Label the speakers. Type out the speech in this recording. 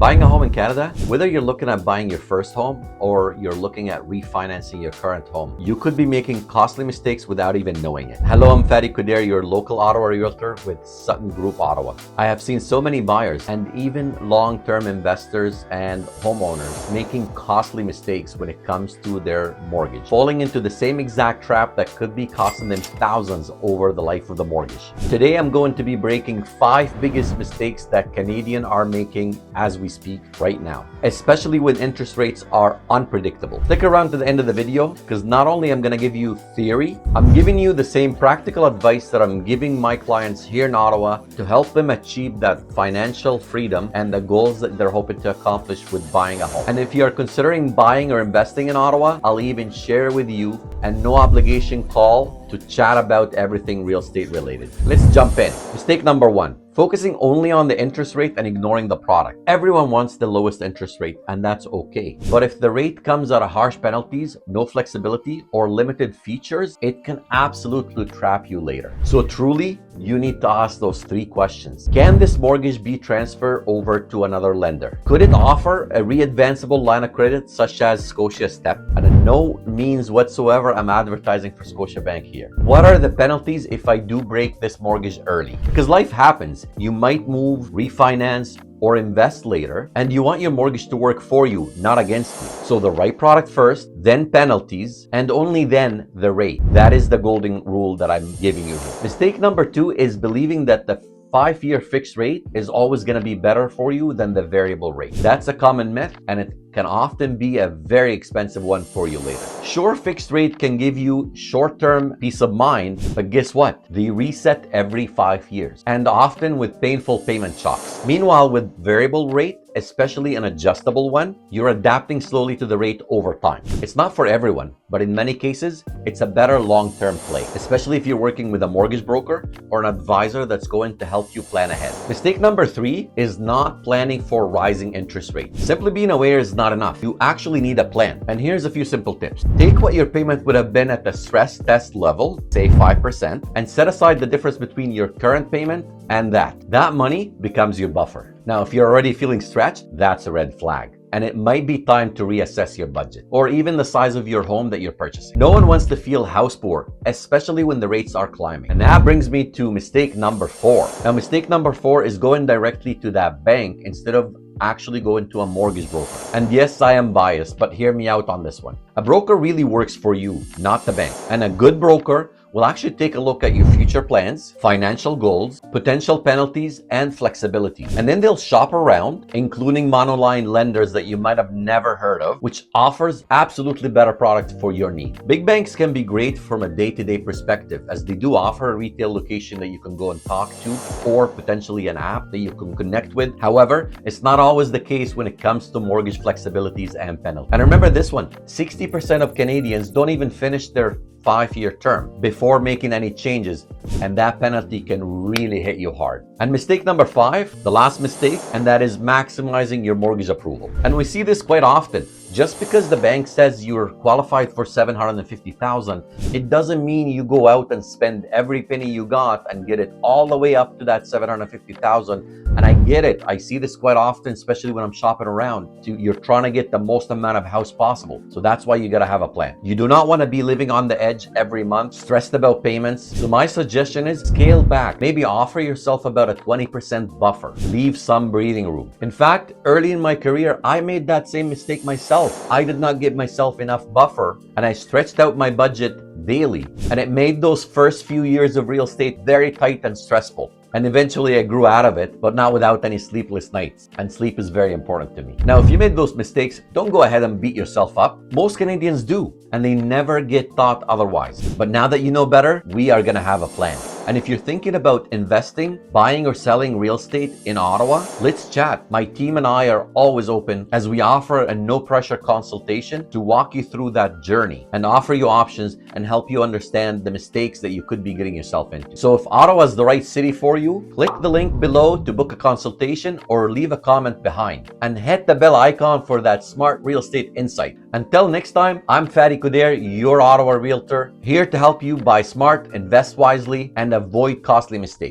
Speaker 1: Buying a home in Canada, whether you're looking at buying your first home or you're looking at refinancing your current home, you could be making costly mistakes without even knowing it. Hello, I'm Fadi Kuder, your local Ottawa realtor with Sutton Group Ottawa. I have seen so many buyers and even long-term investors and homeowners making costly mistakes when it comes to their mortgage, falling into the same exact trap that could be costing them thousands over the life of the mortgage. Today, I'm going to be breaking 5 biggest mistakes that Canadians are making as we speak right now, especially when interest rates are unpredictable. Stick around to the end of the video because not only I'm going to give you theory, I'm giving you the same practical advice that I'm giving my clients here in Ottawa to help them achieve that financial freedom and the goals that they're hoping to accomplish with buying a home. And if you're considering buying or investing in Ottawa, I'll even share with you a no obligation call to chat about everything real estate related. Let's jump in. Mistake number 1. Focusing only on the interest rate and ignoring the product. Everyone wants the lowest interest rate, and that's okay. But if the rate comes at a harsh penalties, no flexibility, or limited features, it can absolutely trap you later. So truly, you need to ask those 3 questions. Can this mortgage be transferred over to another lender? Could it offer a readvanceable line of credit such as Scotia Step? And in no means whatsoever I'm advertising for Scotiabank here. What are the penalties if I do break this mortgage early? Because life happens. You might move, refinance, or invest later, and you want your mortgage to work for you, not against you. So the right product first, then penalties, and only then the rate. That is the golden rule that I'm giving you here. Mistake number 2 is believing that the 5-year fixed rate is always going to be better for you than the variable rate. That's a common myth, and it can often be a very expensive one for you later. Sure, fixed rate can give you short-term peace of mind, but guess what? They reset every 5 years, and often with painful payment shocks. Meanwhile, with variable rate, especially an adjustable one, you're adapting slowly to the rate over time. It's not for everyone, but in many cases, it's a better long-term play, especially if you're working with a mortgage broker or an advisor that's going to help you plan ahead. Mistake number 3 is not planning for rising interest rates. Simply being aware is not enough. You actually need a plan. And here's a few simple tips. Take what your payment would have been at the stress test level, say 5%, and set aside the difference between your current payment and that. That money becomes your buffer. Now, if you're already feeling stretched, that's a red flag. And it might be time to reassess your budget or even the size of your home that you're purchasing. No one wants to feel house poor, especially when the rates are climbing. And that brings me to mistake number 4. Now, mistake number 4 is going directly to that bank instead of actually going to a mortgage broker. And yes, I am biased, but hear me out on this one. A broker really works for you, not the bank. And a good broker will actually take a look at your future plans, financial goals, potential penalties, and flexibility. And then they'll shop around, including monoline lenders that you might have never heard of, which offers absolutely better products for your need. Big banks can be great from a day-to-day perspective, as they do offer a retail location that you can go and talk to, or potentially an app that you can connect with. However, it's not always the case when it comes to mortgage flexibilities and penalties. And remember this one, 60% of Canadians don't even finish their 5-year term before making any changes, and that penalty can really hit you hard. And mistake number 5, the last mistake, and that is maximizing your mortgage approval. And we see this quite often. Just because the bank says you're qualified for $750,000, it doesn't mean you go out and spend every penny you got and get it all the way up to that $750,000. And I get it. I see this quite often, especially when I'm shopping around. You're trying to get the most amount of house possible. So that's why you got to have a plan. You do not want to be living on the edge every month, stressed about payments. So my suggestion is scale back. Maybe offer yourself about a 20% buffer. Leave some breathing room. In fact, early in my career, I made that same mistake myself. I did not give myself enough buffer, and I stretched out my budget daily, and it made those first few years of real estate very tight and stressful. And eventually I grew out of it, but not without any sleepless nights. And sleep is very important to me. Now, if you made those mistakes, don't go ahead and beat yourself up. Most Canadians do, and they never get taught otherwise. But now that you know better, we are gonna have a plan. And if you're thinking about investing, buying or selling real estate in Ottawa, let's chat. My team and I are always open, as we offer a no pressure consultation to walk you through that journey and offer you options and help you understand the mistakes that you could be getting yourself into. So if Ottawa is the right city for you, click the link below to book a consultation or leave a comment behind, and hit the bell icon for that smart real estate insight. Until next time, I'm Fadi Kuder, your Ottawa realtor, here to help you buy smart, invest wisely, and avoid costly mistakes.